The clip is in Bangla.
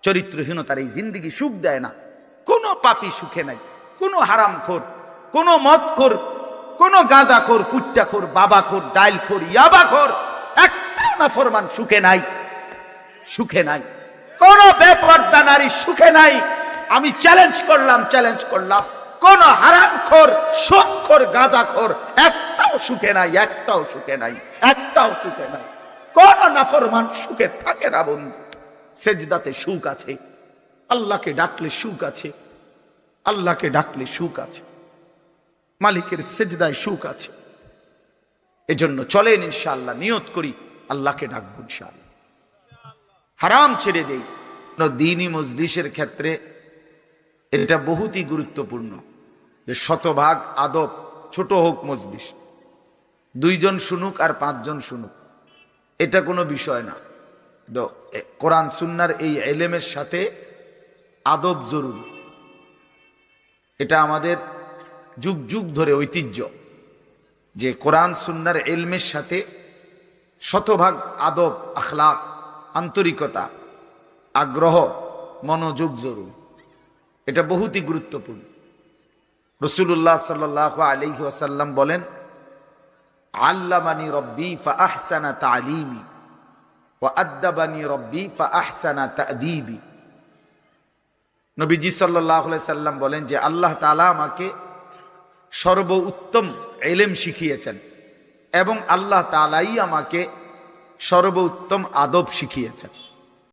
চরিত্রহীনতার এই জিন্দেগি সুখ দেয় না। কোনো পাপী সুখে নাই, কোনো হারামখোর, কোনো মদখোর, কোনো গাঁজাখোর, ফুট্টাখোর, বাবাখোর, ডাইলখোর, ইয়াবাখোর, একটা নাফরমান সুখে নাই, সুখে নাই। কোন বেপরদা নারী সুখে নাই। আমি চ্যালেঞ্জ করলাম, কোন হারামখোর, সুদখোর, গাঁজাখোর একটাও সুখে নাই, একটাও সুখে নাই, একটাও সুখে নাই। কোন নাফরমান সুখে থাকে না বন্ধু। সেজদাতে সুখ আছে, আল্লাহকে ডাকলে সুখ আছে, আল্লাহকে ডাকলে সুখ আছে, মালিকের সেজদায় সুখ আছে। এজন্য চলেন ইনশাআল্লাহ নিয়ত করি আল্লাহকে ডাকবো ইনশাআল্লাহ, হারাম ছেড়ে দেই। দ্বীনি মজলিসের ক্ষেত্রে এটা বহুতই গুরুত্বপূর্ণ যে শতভাগ আদব, ছোট হোক মজলিস, 2 জন শুনুক আর 5 জন শুনুক, এটা কোনো বিষয় না। কোরআন সুন্নাহর এই ইলমের সাথে আদব জরুরি। এটা আমাদের যুগ যুগ ধরে ঐতিহ্য যে কোরআন সুন্নাহর ইলমের সাথে শতভাগ আদব, আখলাক, আন্তরিকতা, আগ্রহ, মনোযোগ জরুরি। এটা বহুতই গুরুত্বপূর্ণ। রাসূলুল্লাহ সাল্লাল্লাহু আলাইহি ওয়াসাল্লাম বলেন, আল্লামানি রব্বি ফাআহসানা তা'লিমি ওয়া আদ্দাবানি রব্বি ফাআহসানা তা'দীবি। নবীজি সাল্লাল্লাহু আলাইহি সাল্লাম বলেন যে আল্লাহ তাআলা আমাকে সর্বোত্তম ইলম শিখিয়েছেন এবং আল্লাহ তাআলাই আমাকে সর্বোত্তম আদব শিখিয়েছেন।